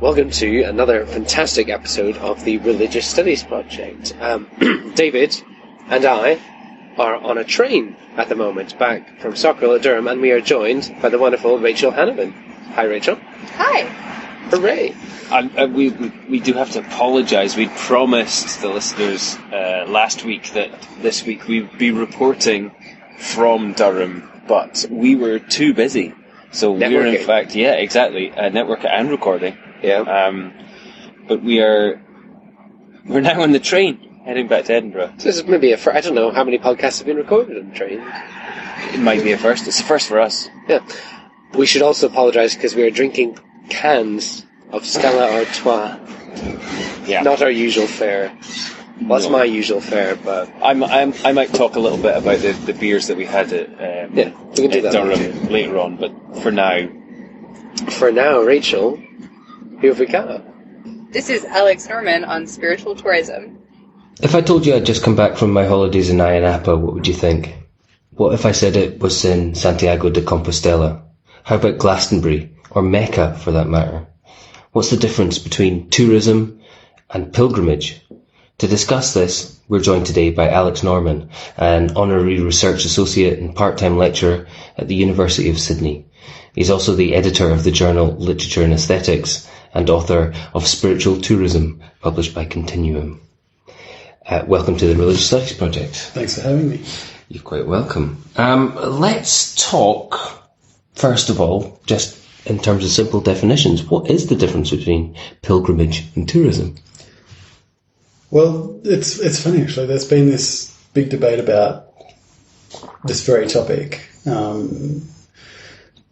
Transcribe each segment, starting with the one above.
Welcome to another fantastic episode of the Religious Studies Project. David and I are on a train at the moment back from Stockwell at Durham, and we are joined by the wonderful Rachel Hanneman. Hi, Rachel. Hi. Hooray. We do have to apologise. We promised the listeners last week that this week we'd be reporting from Durham, but we were too busy. So we're in fact, networking and recording. Yeah. But we're now on the train heading back to Edinburgh. So this is maybe I don't know how many podcasts have been recorded on the train. It might be a first. It's a first for us. Yeah. We should also apologise because we are drinking cans of Stella Artois. Yeah. Not our usual fare. Well, that's my usual fare, but I might talk a little bit about the beers that we had at we can do that Durham later on. But for now, Rachel, who have we got? This is Alex Norman on spiritual tourism. If I told you I'd just come back from my holidays in Aya Napa, what would you think? What if I said it was in Santiago de Compostella? How about Glastonbury, or Mecca for that matter? What's the difference between tourism and pilgrimage? To discuss this, we're joined today by Alex Norman, an honorary research associate and part-time lecturer at the University of Sydney. He's also the editor of the journal Literature and Aesthetics and author of Spiritual Tourism, published by Continuum. Welcome to the Religious Studies Project. Thanks for having me. You're quite welcome. Let's talk, first of all, just in terms of simple definitions. What is the difference between pilgrimage and tourism? Well, it's funny actually. There's been this big debate about this very topic.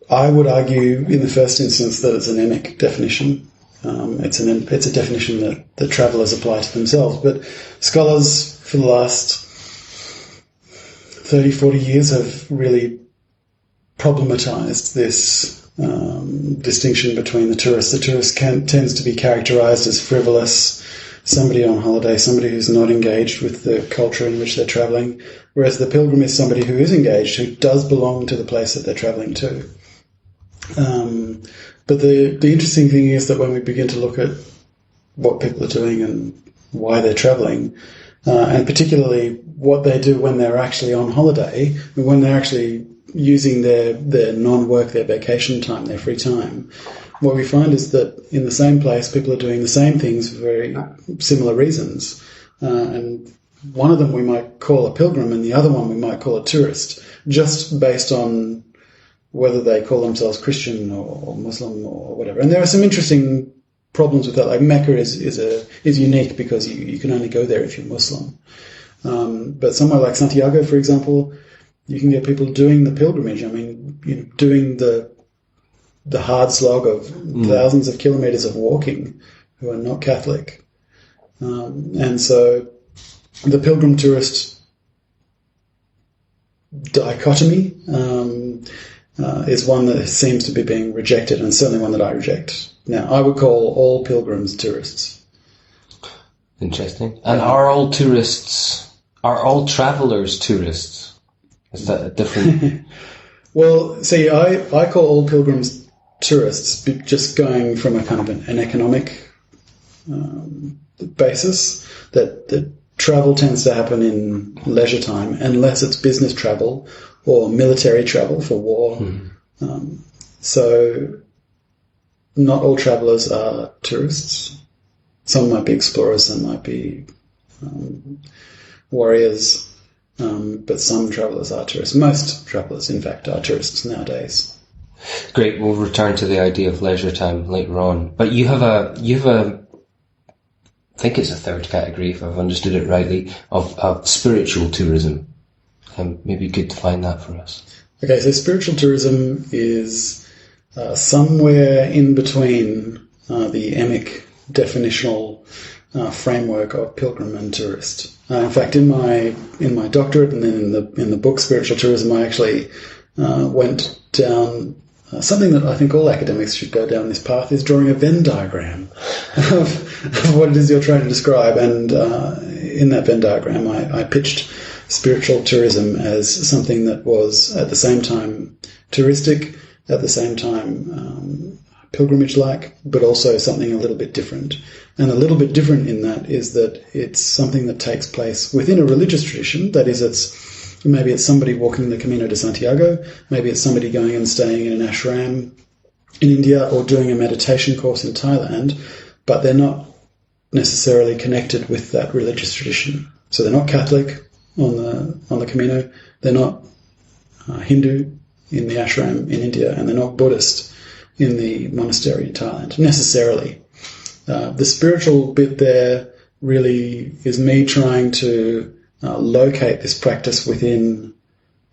I would argue, in the first instance, that it's an emic definition. It's a definition that travellers apply to themselves. But scholars for the last 30, 40 years have really problematized this distinction between the tourist. The tourist tends to be characterized as frivolous, somebody on holiday, somebody who's not engaged with the culture in which they're travelling, whereas the pilgrim is somebody who is engaged, who does belong to the place that they're travelling to. But the interesting thing is that when we begin to look at what people are doing and why they're travelling, and particularly what they do when they're actually on holiday, and when they're actually using their non-work, their vacation time, their free time, what we find is that in the same place, people are doing the same things for very similar reasons. And one of them we might call a pilgrim, and the other one we might call a tourist, just based on whether they call themselves Christian or Muslim or whatever. And there are some interesting problems with that. Like Mecca is unique because you can only go there if you're Muslim. But somewhere like Santiago, for example, you can get people doing the pilgrimage. I mean, doing the hard slog of thousands of kilometres of walking who are not Catholic. And so the pilgrim-tourist dichotomy is one that seems to be being rejected, and certainly one that I reject. Now, I would call all pilgrims tourists. Interesting. And are all travellers tourists? Is that a different... Well, see, I call all pilgrims tourists, just going from a kind of an economic basis, that travel tends to happen in leisure time, unless it's business travel or military travel for war. So not all travellers are tourists. Some might be explorers, some might be warriors, but some travellers are tourists. Most travellers, in fact, are tourists nowadays. Great. We'll return to the idea of leisure time later on. But you have a, I think it's a third category, if I've understood it rightly, of spiritual tourism. Maybe you could define that for us. Okay, so spiritual tourism is somewhere in between the emic definitional framework of pilgrim and tourist. In fact, in my doctorate and then in the book Spiritual Tourism, I actually went down something that I think all academics should go down this path, is drawing a Venn diagram of what it is you're trying to describe. And in that Venn diagram, I pitched spiritual tourism as something that was at the same time touristic, at the same time pilgrimage-like, but also something a little bit different. And a little bit different in that is that it's something that takes place within a religious tradition. That is, maybe it's somebody walking the Camino de Santiago, maybe it's somebody going and staying in an ashram in India or doing a meditation course in Thailand, but they're not necessarily connected with that religious tradition. So they're not Catholic on the Camino, they're not Hindu in the ashram in India, and they're not Buddhist in the monastery in Thailand, necessarily. The spiritual bit there really is me trying to locate this practice within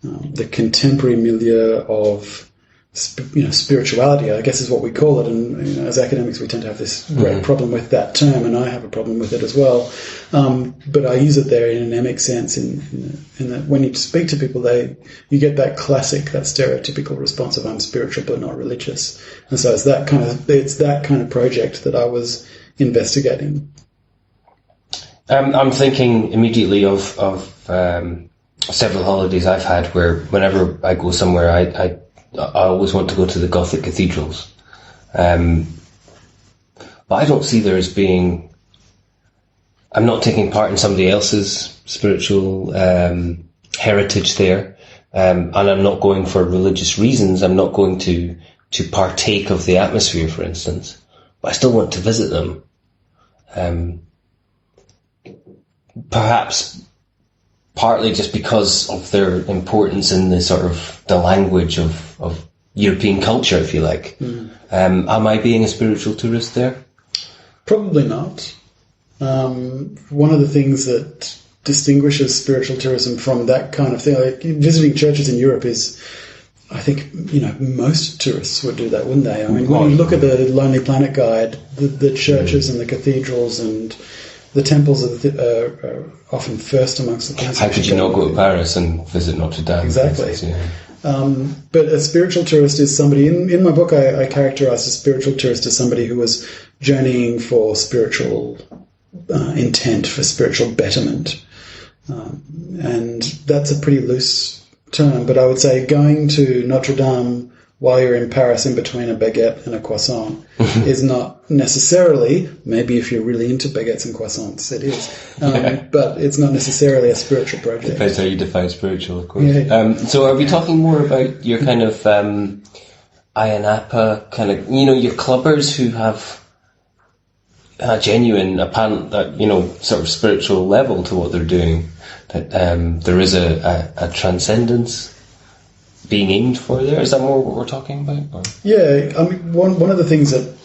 the contemporary milieu of spirituality, I guess is what we call it. And as academics, we tend to have this great problem with that term, and I have a problem with it as well. But I use it there in an emic sense, in that when you speak to people, you get that classic, that stereotypical response of I'm spiritual but not religious. And so it's that kind of project that I was investigating. I'm thinking immediately of several holidays I've had where whenever I go somewhere, I always want to go to the Gothic cathedrals. But I don't see there as being... I'm not taking part in somebody else's spiritual heritage there, and I'm not going for religious reasons. I'm not going to partake of the atmosphere, for instance. But I still want to visit them. Perhaps partly just because of their importance in the sort of the language of European culture, if you like. Am I being a spiritual tourist there? Probably not. One of the things that distinguishes spiritual tourism from that kind of thing, like visiting churches in Europe is, I think, most tourists would do that, wouldn't they? I mean, when you look at the Lonely Planet Guide, the churches and the cathedrals and the temples are often first amongst the things. How could you not go to Paris and visit Notre Dame? Exactly. Yeah. But a spiritual tourist is somebody, in my book I characterise a spiritual tourist as somebody who was journeying for spiritual intent, for spiritual betterment. And that's a pretty loose term, but I would say going to Notre Dame while you're in Paris in between a baguette and a croissant is not necessarily, maybe if you're really into baguettes and croissants, it is, but it's not necessarily a spiritual project. Depends how you define spiritual, of course. Yeah. So are we talking more about your kind of Aya Napa, kind of, your clubbers who have a genuine, apparent, sort of spiritual level to what they're doing, that there is a transcendence being aimed for there? Is that more what we're talking about? Or? Yeah, I mean, one of the things that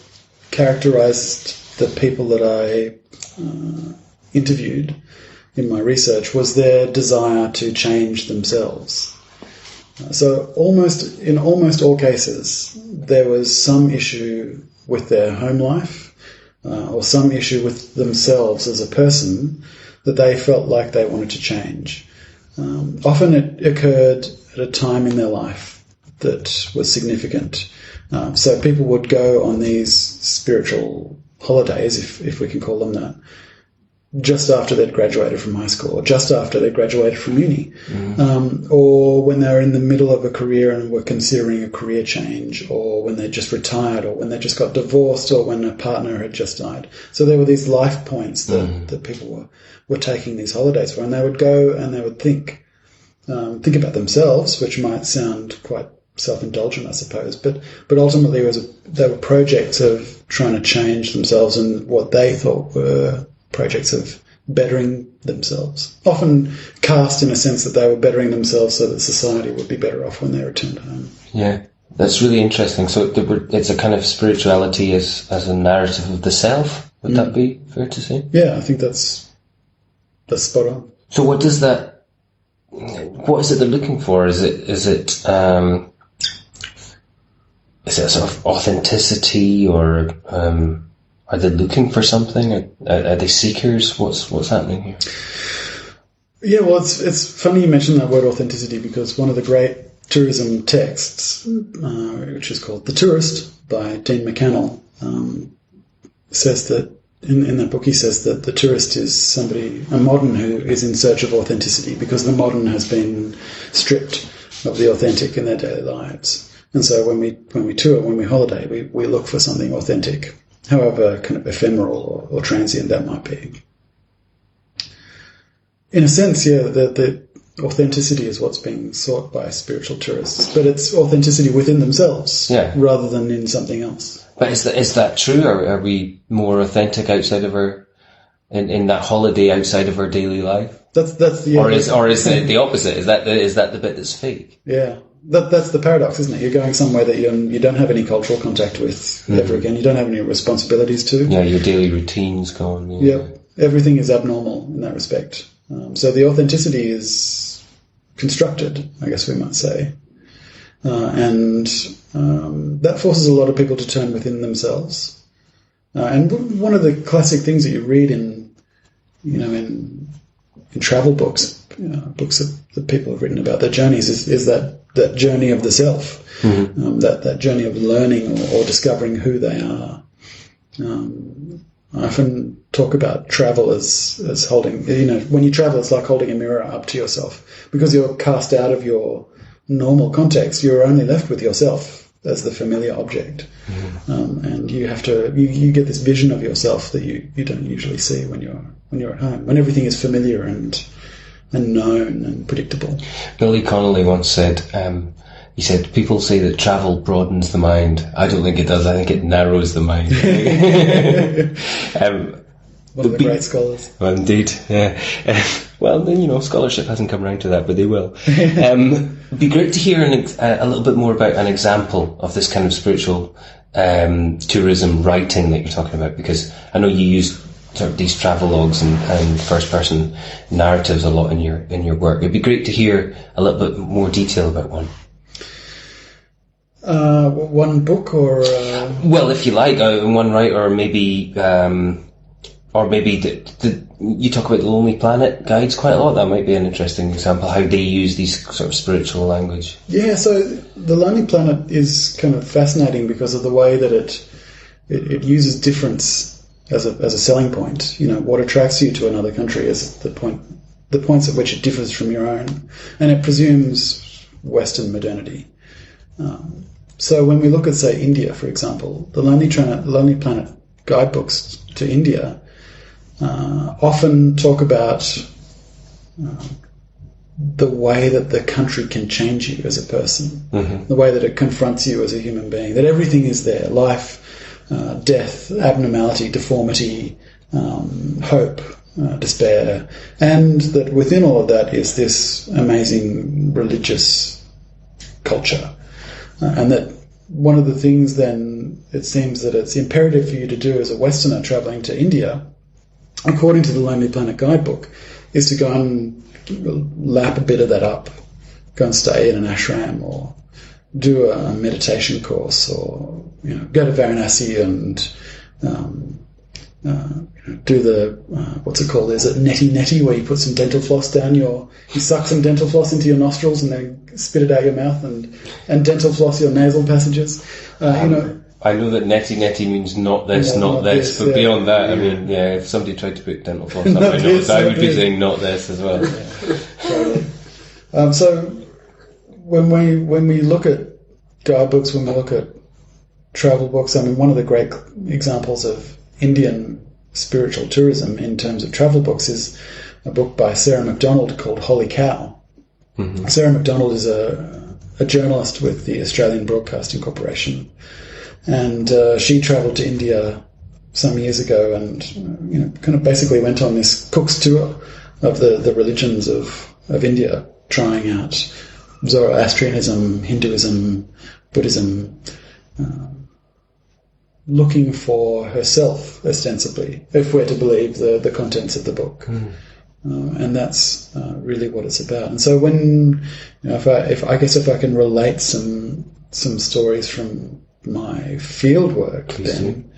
characterised the people that I interviewed in my research was their desire to change themselves. So in almost all cases, there was some issue with their home life or some issue with themselves as a person that they felt like they wanted to change. Often it occurred at a time in their life that was significant. So people would go on these spiritual holidays, if we can call them that, just after they'd graduated from high school, or just after they graduated from uni, or when they were in the middle of a career and were considering a career change, or when they just retired, or when they just got divorced, or when a partner had just died. So there were these life points that people were taking these holidays for, and they would go and they would think about themselves, which might sound quite self-indulgent, I suppose, but ultimately they were projects of trying to change themselves and what they thought were projects of bettering themselves, often cast in a sense that they were bettering themselves so that society would be better off when they returned home. Yeah, that's really interesting. So it's a kind of spirituality as a narrative of the self. Would that be fair to say? Yeah, I think that's spot on. So what is it they're looking for? Is it a sort of authenticity, or are they looking for something? Are they seekers? What's happening here? Yeah, well, it's funny you mention that word authenticity, because one of the great tourism texts, which is called The Tourist by Dean McCannell, says that in that book he says that the tourist is a modern who is in search of authenticity, because the modern has been stripped of the authentic in their daily lives. And so when we tour, when we holiday, we look for something authentic, however kind of ephemeral or transient that might be. In a sense, yeah, the authenticity is what's being sought by spiritual tourists, but it's authenticity within themselves rather than in something else. But is that true, or are we more authentic outside of our in that holiday outside of our daily life? That's the or is it the opposite? Is that the bit that's fake? Yeah, that's the paradox, isn't it? You're going somewhere that you don't have any cultural contact with ever again. You don't have any responsibilities to. Yeah, your daily routine's gone. Yeah, everything is abnormal in that respect. So the authenticity is constructed, I guess we might say, and that forces a lot of people to turn within themselves. And one of the classic things that you read in travel books, books that people have written about their journeys, is that journey of the self, that journey of learning or discovering who they are. I often talk about travel as holding, when you travel, it's like holding a mirror up to yourself, because you're cast out of your normal context. You're only left with yourself as the familiar object. And you have to, you get this vision of yourself that you don't usually see when you're at home, when everything is familiar and known and predictable. Billy Connolly once said, he said, people say that travel broadens the mind. I don't think it does. I think it narrows the mind. One of the great scholars. Well, indeed, yeah. Well, scholarship hasn't come around to that, but they will. It'd be great to hear a little bit more about an example of this kind of spiritual tourism writing that you're talking about, because I know you use sort of these travelogues and first-person narratives a lot in your work. It'd be great to hear a little bit more detail about one. One book or... Well, if you like, one right, or maybe you talk about the Lonely Planet guides quite a lot. That might be an interesting example, how they use these sort of spiritual language. Yeah, so the Lonely Planet is kind of fascinating because of the way that it uses difference as a selling point. What attracts you to another country is the points at which it differs from your own, and it presumes Western modernity. So when we look at, say, India, for example, the Lonely Planet guidebooks to India often talk about the way that the country can change you as a person, the way that it confronts you as a human being, that everything is there: life, death, abnormality, deformity, hope, despair, and that within all of that is this amazing religious culture. And that one of the things then, it seems that it's imperative for you to do as a Westerner travelling to India, according to the Lonely Planet guidebook, is to go and lap a bit of that up, go and stay in an ashram, or do a meditation course, or go to Varanasi and do the what's it called? Is it neti, where you put some dental floss down you suck some dental floss into your nostrils and then spit it out your mouth and dental floss your nasal passages. I know that neti means not this, not this, but beyond that, I mean, if somebody tried to put dental floss up my nose, I would be saying not this as well. Totally. So when we look at guidebooks, when we look at travel books, I mean, one of the great examples of Indian spiritual tourism in terms of travel books is a book by Sarah McDonald called Holy Cow. Sarah McDonald is a journalist with the Australian Broadcasting Corporation, and she travelled to India some years ago and kind of basically went on this cook's tour of the religions of India, trying out Zoroastrianism, Hinduism, Buddhism, looking for herself, ostensibly, if we're to believe the contents of the book. And that's really what it's about. And so when, if I can relate some stories from my field work, then,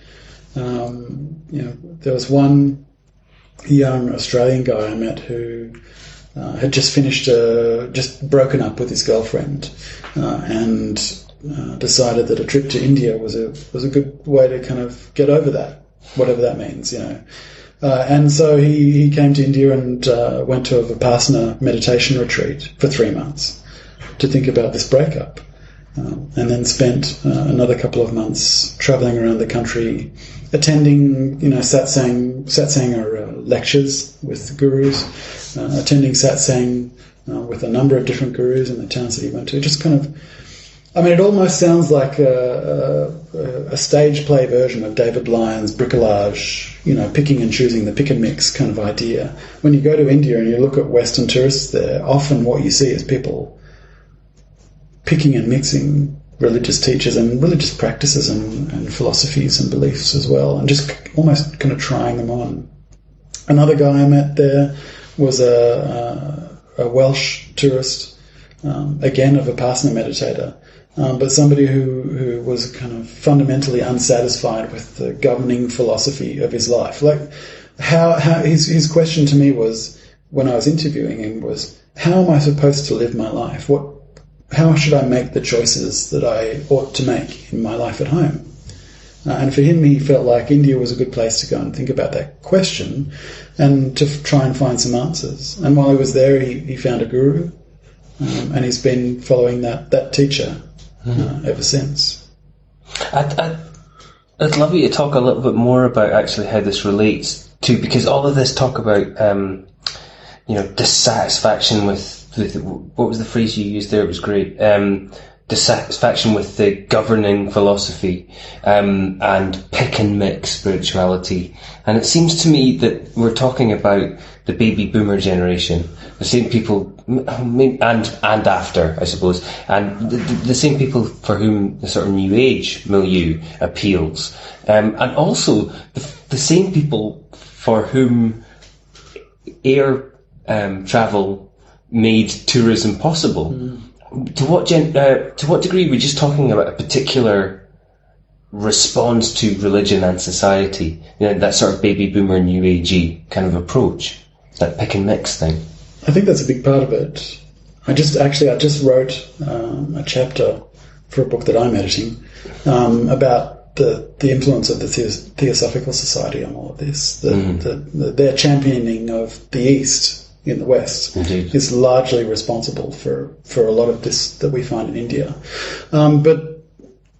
there was one young Australian guy I met who had just finished, just broken up with his girlfriend, and decided that a trip to India was a good way to kind of get over that, whatever that means, and so he came to India and went to a Vipassana meditation retreat for 3 months to think about this breakup. and then spent another couple of months travelling around the country, attending, satsang are lectures with gurus, attending satsang with a number of different gurus in the towns that he went to. Just kind of, it almost sounds like a stage play version of David Lyon's bricolage, picking and choosing, the pick and mix kind of idea. When you go to India and you look at Western tourists there, often what you see is people picking and mixing religious teachers and religious practices and philosophies and beliefs as well, and just almost kind of trying them on. Another guy I met there was a Welsh tourist, again a Vipassana meditator, but somebody who was kind of fundamentally unsatisfied with the governing philosophy of his life. Like how his question to me was, when I was interviewing him, was, how am I supposed to live my life? How should I make the choices that I ought to make in my life at home? And for him, he felt like India was a good place to go and think about that question and to try and find some answers. And while he was there, he found a guru, and he's been following that teacher ever since. I'd love you to talk a little bit more about actually how this relates to, because all of this talk about dissatisfaction with what was the phrase you used there? It was great. Dissatisfaction with the governing philosophy, and pick and mix spirituality. And it seems to me that we're talking about the baby boomer generation, the same people, and after, I suppose, and the same people for whom the sort of new age milieu appeals, and also the same people for whom air travel made tourism possible. To what degree are we just talking about a particular response to religion and society? That sort of baby boomer new agey kind of approach, that pick and mix thing. I think that's a big part of it. I just wrote a chapter for a book that I'm editing about the influence of the Theosophical Society on all of this. Their championing of the East in the West is largely responsible for a lot of this that we find in India. But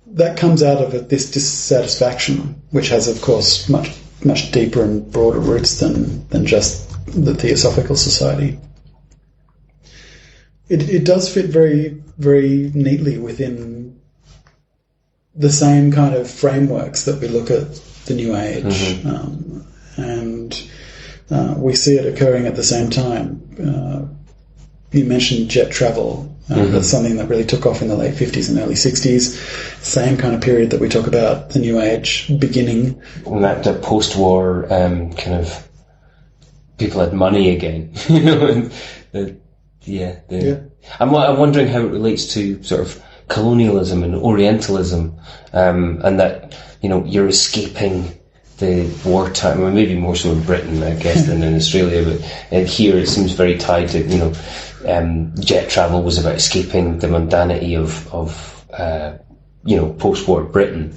that comes out of this dissatisfaction, which has, of course, much deeper and broader roots than just the Theosophical Society. It does fit very, very neatly within the same kind of frameworks that we look at the New Age, and we see it occurring at the same time. You mentioned jet travel. That's something that really took off in the late 50s and early 60s. Same kind of period that we talk about the New Age beginning. And that post-war kind of people had money again. I'm wondering how it relates to sort of colonialism and Orientalism, and that you're escaping the wartime, or maybe more so in Britain, I guess, than in Australia, but here it seems very tied to, jet travel was about escaping the mundanity of post-war Britain,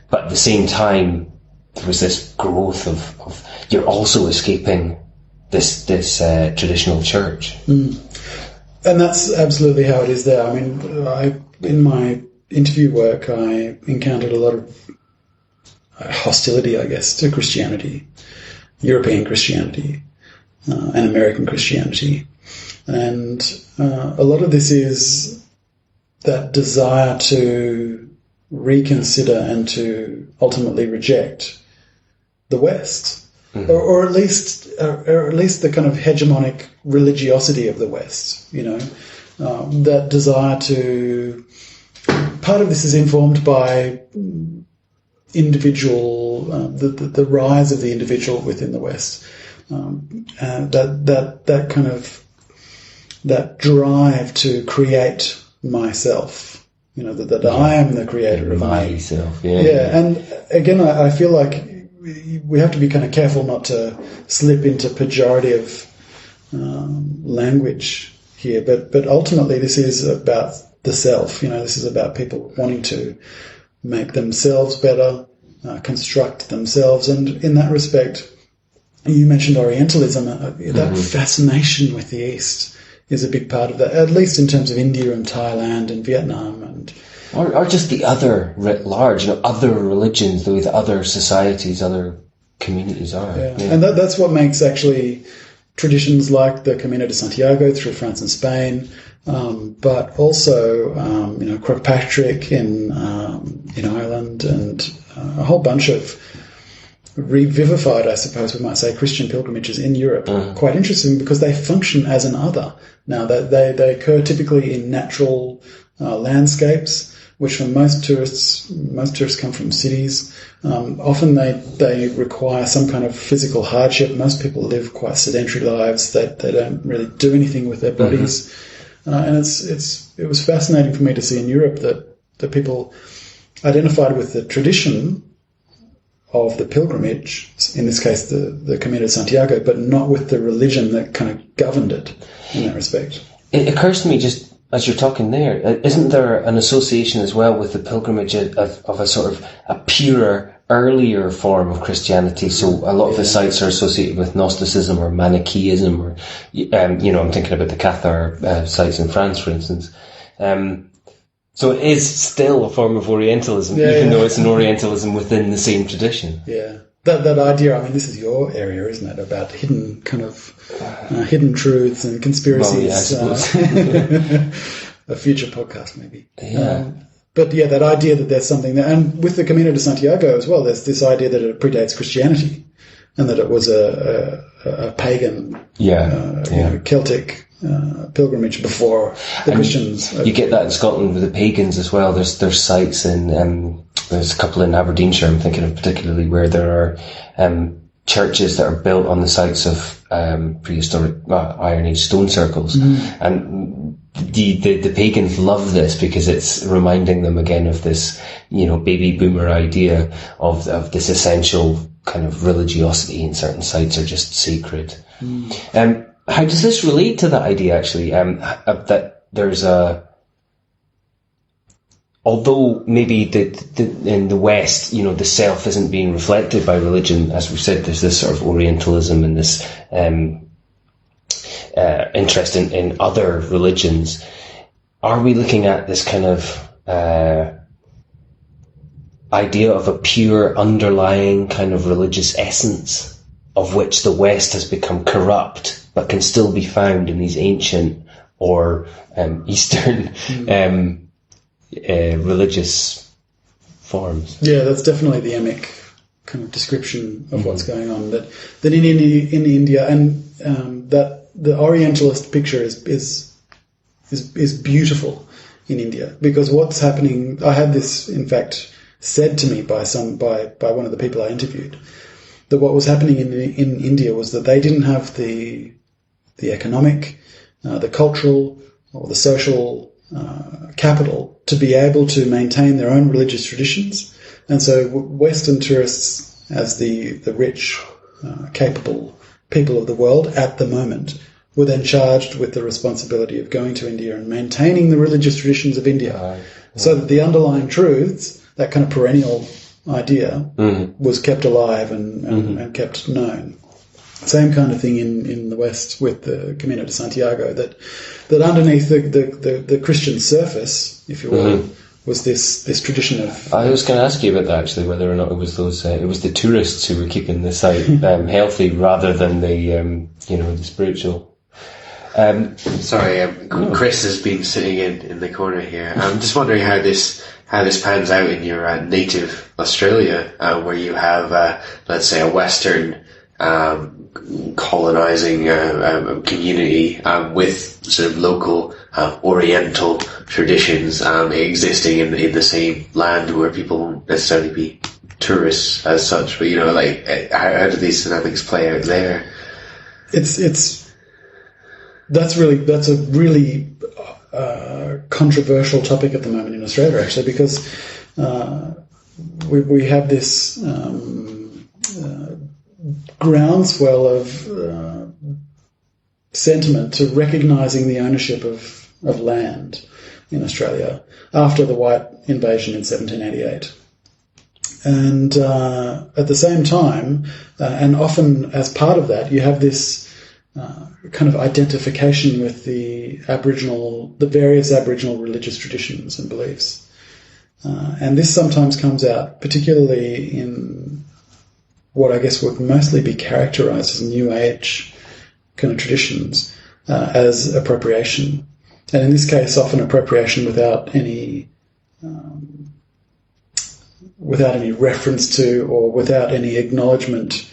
but at the same time there was this growth of you're also escaping this traditional church. And that's absolutely how it is there. I mean, in my interview work, I encountered a lot of hostility, I guess, to Christianity, European Christianity, and American Christianity. And a lot of this is that desire to reconsider and to ultimately reject the West, or at least the kind of hegemonic religiosity of the West. That desire to. Part of this is informed by individual, the rise of the individual within the West, and that kind of that drive to create myself. That I am the creator of myself. And again, I feel like we have to be kind of careful not to slip into pejorative language here, but ultimately this is about the self. This is about people wanting to make themselves better, construct themselves, and in that respect, you mentioned Orientalism. That fascination with the East is a big part of that, at least in terms of India and Thailand and Vietnam and Or just the other writ large, other religions, the way that other societies, other communities are. Yeah. And that's what makes actually traditions like the Camino de Santiago through France and Spain, but also Kirkpatrick in Ireland, and a whole bunch of revivified, I suppose we might say, Christian pilgrimages in Europe. Quite interesting because they function as an other. Now they occur typically in natural landscapes, which for most tourists come from cities. Often they require some kind of physical hardship. Most people live quite sedentary lives. They don't really do anything with their bodies. And it was fascinating for me to see in Europe that people identified with the tradition of the pilgrimage, in this case the Camino de Santiago, but not with the religion that kind of governed it in that respect. It occurs to me, just as you're talking there, isn't there an association as well with the pilgrimage of a sort of a purer, earlier form of Christianity? So a lot of the sites are associated with Gnosticism or Manichaeism, or I'm thinking about the Cathar sites in France, for instance. So it is still a form of Orientalism, even though it's an Orientalism within the same tradition. Yeah. That idea, I mean, this is your area, isn't it? About hidden hidden truths and conspiracies. Well, yeah, I suppose. A future podcast, maybe. Yeah. But yeah, that idea that there's something there, and with the Camino de Santiago as well, there's this idea that it predates Christianity, and that it was a pagan, Celtic pilgrimage before the Christians. You get that in Scotland with the pagans as well. There's sites in there's a couple in Aberdeenshire I'm thinking of particularly, where there are churches that are built on the sites of prehistoric Iron Age stone circles, and the pagans love this because it's reminding them again of this baby boomer idea of this essential kind of religiosity, and certain sites are just sacred. How does this relate to that idea, actually, that there's although maybe in the West, the self isn't being reflected by religion, as we've said, there's this sort of Orientalism and this interest in other religions. Are we looking at this kind of idea of a pure underlying kind of religious essence, of which the West has become corrupt, but can still be found in these ancient or Eastern religious forms? Yeah, that's definitely the emic kind of description of what's going on. That in India, and that the Orientalist picture is beautiful in India, because what's happening. I had this, in fact, said to me by one of the people I interviewed, that what was happening in India was that they didn't have the economic, the cultural, or the social capital to be able to maintain their own religious traditions. And so Western tourists, as the rich, capable people of the world at the moment, were then charged with the responsibility of going to India and maintaining the religious traditions of India, so that the underlying truths, that kind of perennial idea, was kept alive and kept known. Same kind of thing in the West with the Camino de Santiago, that underneath the Christian surface, if you will, was this tradition of. I was going to ask you about that, actually, whether or not it was it was the tourists who were keeping the site healthy rather than the the spiritual. Sorry, Chris has been sitting in the corner here. I'm just wondering how this pans out in your native Australia, where you have, let's say, a Western colonizing community with sort of local Oriental traditions existing in the same land, where people won't necessarily be tourists as such. But how do these dynamics play out there? That's a really controversial topic at the moment in Australia, actually, because we have this groundswell of sentiment to recognising the ownership of land in Australia after the white invasion in 1788. And at the same time, and often as part of that, you have this kind of identification with the various Aboriginal religious traditions and beliefs. And this sometimes comes out, particularly in what I guess would mostly be characterized as New Age kind of traditions, as appropriation. And in this case, often appropriation without any reference to or without any acknowledgement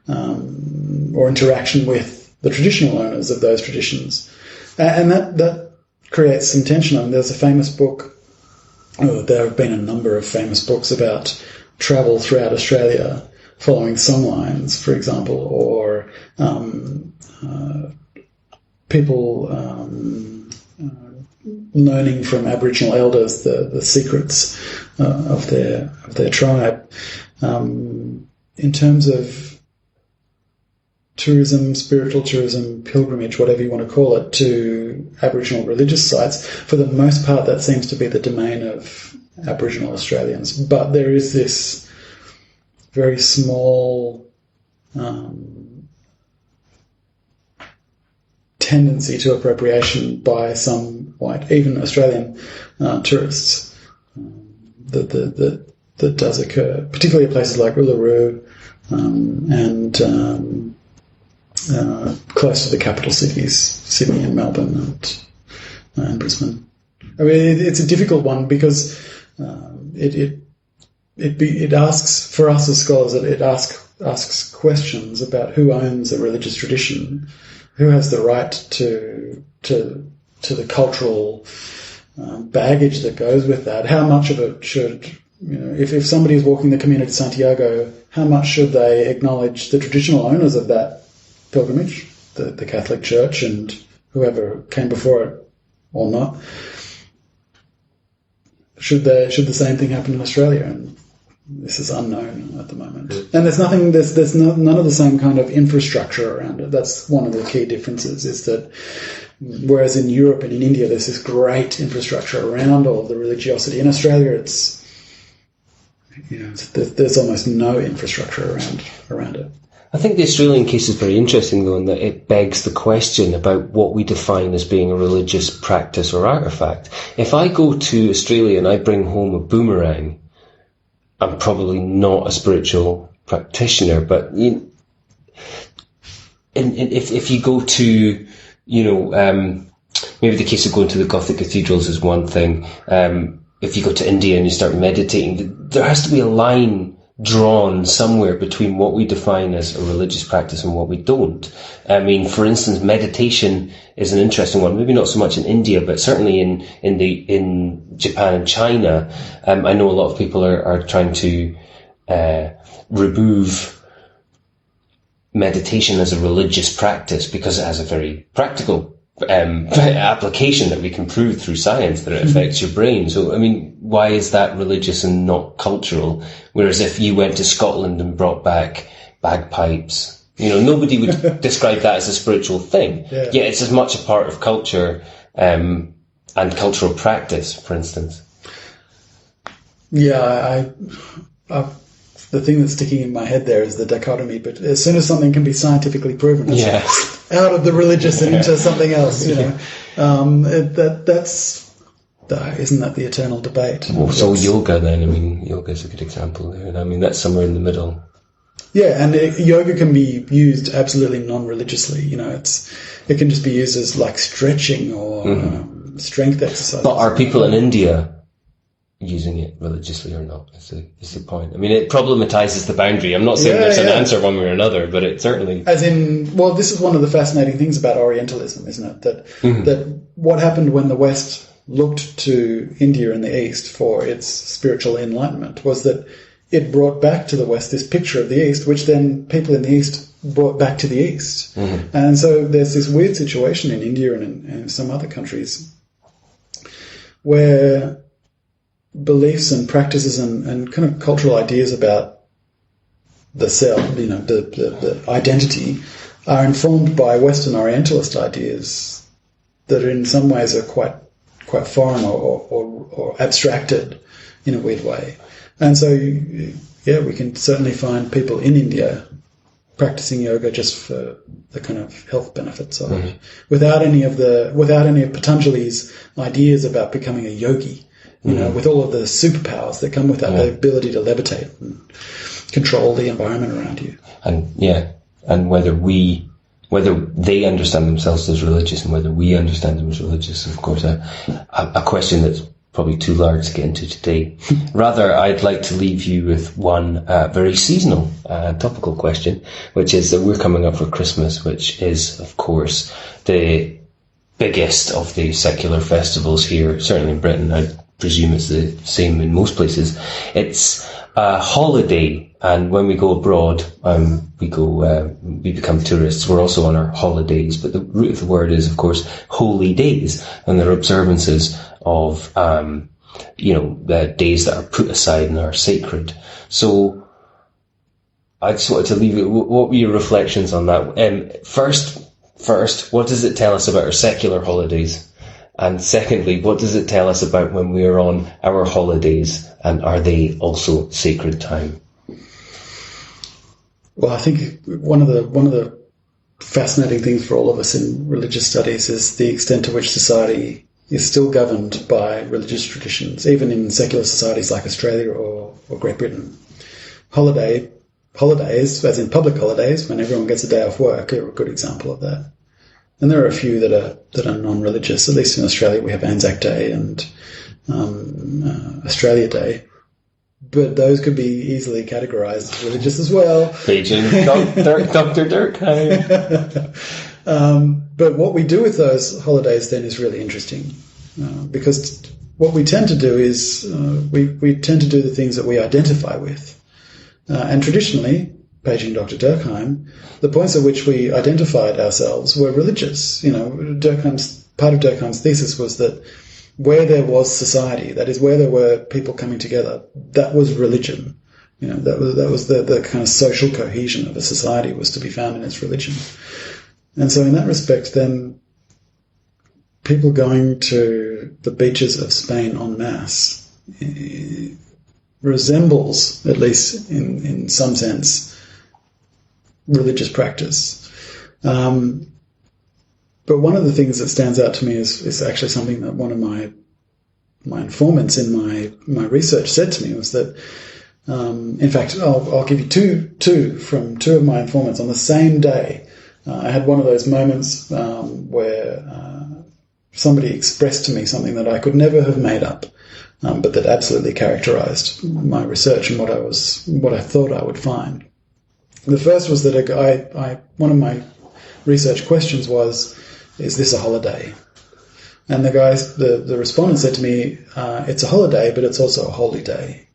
or interaction with the traditional owners of those traditions. And that creates some tension. I mean, there's a famous book, there have been a number of famous books about travel throughout Australia following songlines, for example, or people learning from Aboriginal elders the secrets of their tribe. In terms of tourism, spiritual tourism, pilgrimage, whatever you want to call it, to Aboriginal religious sites, for the most part that seems to be the domain of Aboriginal Australians. But there is this very small tendency to appropriation by some white, even Australian tourists that does occur, particularly at places like Uluru and close to the capital cities, Sydney and Melbourne and Brisbane. I mean, it's a difficult one because it asks, for us as scholars, it asks questions about who owns a religious tradition, who has the right to the cultural baggage that goes with that. How much of it should, if somebody is walking the Camino de Santiago, how much should they acknowledge the traditional owners of that pilgrimage, the Catholic Church and whoever came before it or not? Should the same thing happen in Australia? And this is unknown at the moment. And there's none of the same kind of infrastructure around it. That's one of the key differences, is that whereas in Europe and in India there's this great infrastructure around all of the religiosity, in Australia there's almost no infrastructure around it. I think the Australian case is very interesting, though, in that it begs the question about what we define as being a religious practice or artefact. If I go to Australia and I bring home a boomerang, I'm probably not a spiritual practitioner, but if you go to, maybe the case of going to the Gothic cathedrals is one thing. If you go to India and you start meditating, there has to be a line drawn somewhere between what we define as a religious practice and what we don't. I mean, for instance, meditation is an interesting one. Maybe not so much in India, but certainly in Japan and China. I know a lot of people are trying to remove meditation as a religious practice because it has a very practical application that we can prove through science that it affects your brain. So, I mean, why is that religious and not cultural? Whereas if you went to Scotland and brought back bagpipes, nobody would describe that as a spiritual thing. Yeah. Yet it's as much a part of culture and cultural practice, for instance. Yeah, the thing that's sticking in my head there is the dichotomy, but as soon as something can be scientifically proven, it's out of the religious and into something else, isn't that the eternal debate? Well, so yoga then, I mean, yoga is a good example there, and I mean, that's somewhere in the middle. Yeah, and yoga can be used absolutely non-religiously, it can just be used as like stretching or strength exercise. But are people in India using it religiously or not is the point. I mean, it problematizes the boundary. I'm not saying there's an answer one way or another, but it certainly... As in, well, this is one of the fascinating things about Orientalism, isn't it? That what happened when the West looked to India in the East for its spiritual enlightenment was that it brought back to the West this picture of the East, which then people in the East brought back to the East. And so there's this weird situation in India and in some other countries where beliefs and practices and kind of cultural ideas about the self, the identity, are informed by Western Orientalist ideas that in some ways are quite foreign or abstracted in a weird way. And so, we can certainly find people in India practicing yoga just for the kind of health benefits of it, without any of Patanjali's ideas about becoming a yogi. you know, with all of the superpowers that come with that, the ability to levitate and control the environment around you. And whether they understand themselves as religious and whether we understand them as religious is, of course, a question that's probably too large to get into today. Rather, I'd like to leave you with one very seasonal, topical question, which is that we're coming up for Christmas, which is, of course, the biggest of the secular festivals here, certainly in Britain. I presume it's the same in most places. It's a holiday, and when we go abroad, we become tourists. We're also on our holidays, but the root of the word is, of course, holy days, and they're observances of, the days that are put aside and are sacred. So I just wanted to leave it. What were your reflections on that? First, what does it tell us about our secular holidays? And secondly, what does it tell us about when we are on our holidays, and are they also sacred time? Well, I think one of the fascinating things for all of us in religious studies is the extent to which society is still governed by religious traditions, even in secular societies like Australia or Great Britain. Holidays, as in public holidays, when everyone gets a day off work, are a good example of that. And there are a few that are non-religious. At least in Australia, we have Anzac Day and Australia Day. But those could be easily categorised as religious as well. Paging Dr. Durkheim. But what we do with those holidays then is really interesting. Because what we tend to do is we tend to do the things that we identify with. And traditionally, paging Dr. Durkheim, the points at which we identified ourselves were religious. You know, part of Durkheim's thesis was that where there was society, that is, where there were people coming together, that was religion. You know, that was the kind of social cohesion of a society was to be found in its religion. And so in that respect, then, people going to the beaches of Spain en masse resembles, at least in some sense, religious practice. But one of the things that stands out to me is actually something that one of my informants in my research said to me, was that, in fact, I'll give you two from two of my informants on the same day. I had one of those moments where somebody expressed to me something that I could never have made up, but that absolutely characterised my research and what I thought I would find. The first was that one of my research questions was, is this a holiday? And the respondent said to me, it's a holiday, but it's also a holy day.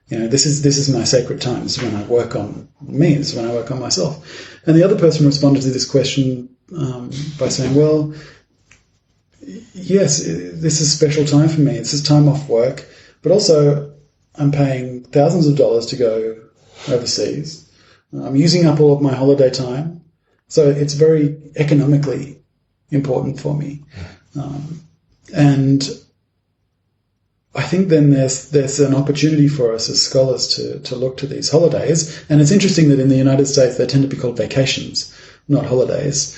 You know, this is my sacred time. This is when I work on me. This is when I work on myself. And the other person responded to this question by saying, well, yes, this is a special time for me. This is time off work, but also I'm paying thousands of dollars to go overseas. I'm using up all of my holiday time. So it's very economically important for me. And I think then there's an opportunity for us as scholars to look to these holidays. And it's interesting that in the United States they tend to be called vacations, not holidays.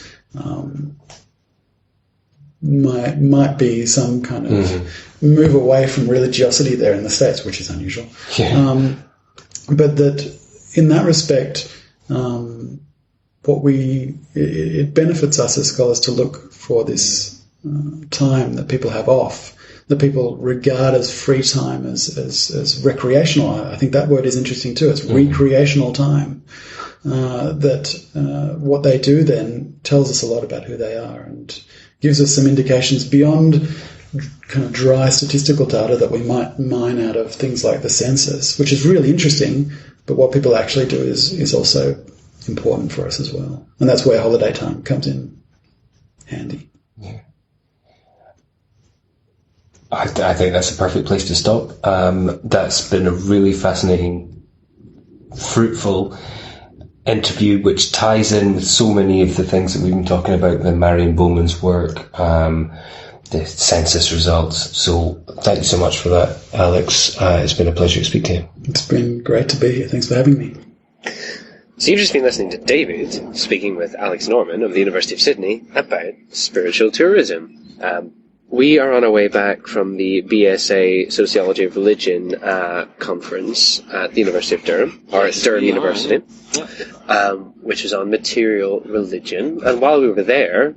Might be some kind of move away from religiosity there in the States, which is unusual. Yeah. But that in that respect, it benefits us as scholars to look for this time that people have off, that people regard as free time, as recreational. I think that word is interesting too. It's recreational time. That what they do then tells us a lot about who they are and gives us some indications beyond kind of dry statistical data that we might mine out of things like the census, which is really interesting, but what people actually do is also important for us as well. And that's where holiday time comes in handy. Yeah. I think that's a perfect place to stop. That's been a really fascinating, fruitful interview, which ties in with so many of the things that we've been talking about, the Marion Bowman's work, the census results. So thank you so much for that, Alex. It's been a pleasure to speak to you. It's been great to be here. Thanks for having me. So you've just been listening to David speaking with Alex Norman of the University of Sydney about spiritual tourism. we are on our way back from the BSA Sociology of Religion conference at the University of Durham, or at Durham University, which is on material religion. And while we were there,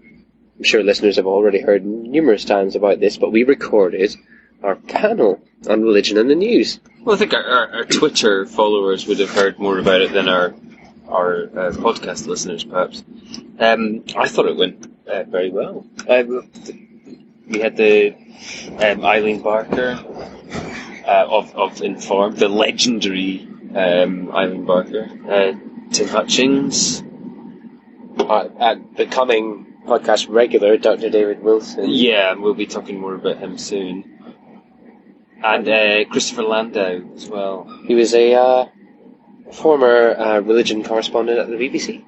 I'm sure listeners have already heard numerous times about this, but we recorded our panel on religion and the news. Well, I think our Twitter followers would have heard more about it than our podcast listeners, perhaps. I thought it went very well. We had the Eileen Barker of Informed, the legendary Eileen Barker, Tim Hutchings, Becoming podcast regular, Dr. David Wilson. Yeah, and we'll be talking more about him soon. And Christopher Landau as well. He was a former religion correspondent at the BBC.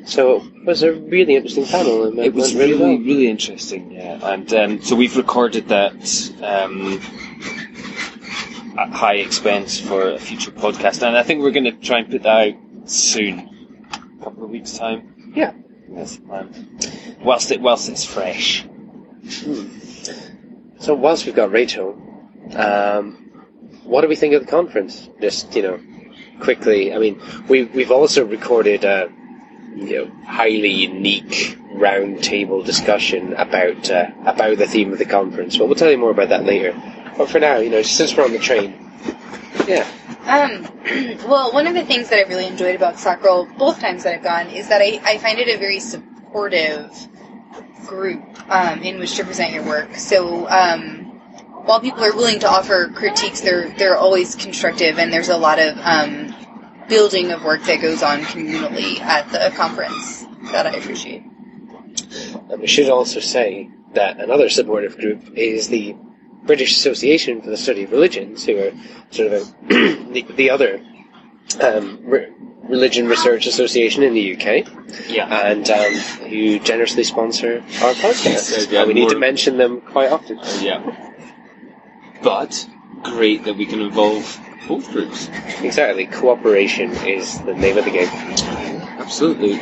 So it was a really interesting panel. And it was went really well. really interesting, yeah. And so we've recorded that at high expense for a future podcast. And I think we're going to try and put that out soon. A couple of weeks' time. Yeah. That's the plan. Whilst it's fresh. So whilst we've got Rachel, what do we think of the conference? Just, quickly. I mean, we've also recorded a highly unique round-table discussion about the theme of the conference. But we'll tell you more about that later. But for now, since we're on the train, yeah. Well, one of the things that I've really enjoyed about Soccerl both times that I've gone is that I find it a very supportive group in which to present your work. So while people are willing to offer critiques, they're always constructive, and there's a lot of building of work that goes on communally at the conference that I appreciate. And we should also say that another supportive group is the British Association for the Study of Religions, who are sort of the other religion research association in the UK, and who generously sponsor our podcast. And we need to mention them quite often. But great that we can involve both groups. Exactly. Cooperation is the name of the game. Absolutely.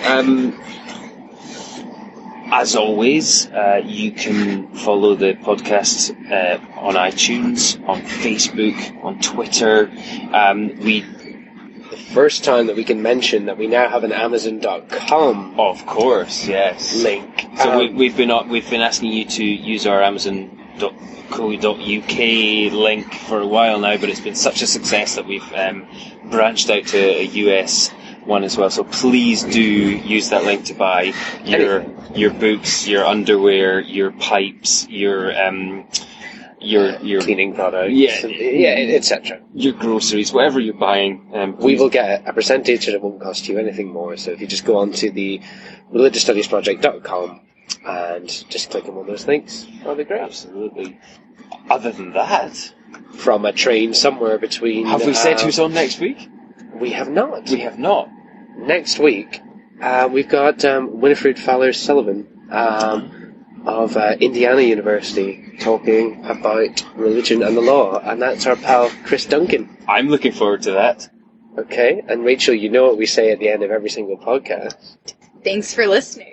As always, you can follow the podcast on iTunes, on Facebook, on Twitter. The first time that we can mention that we now have an Amazon.com, of course, yes, link. So we've been asking you to use our Amazon.co.uk link for a while now, but it's been such a success that we've branched out to a US one as well. So please do use that link to buy your books, your underwear, your pipes, your cleaning products, etc. Your groceries, whatever you're buying. We will get a percentage, and it won't cost you anything more. So if you just go on to the religiousstudiesproject.com and just click on one of those links, that'll be great. Absolutely. Other than that, from a train somewhere between... Have we said who's on next week? We have not. We have not. Next week, we've got Winifred Fowler-Sullivan of Indiana University talking about religion and the law, and that's our pal Chris Duncan. I'm looking forward to that. Okay, and Rachel, you know what we say at the end of every single podcast. Thanks for listening.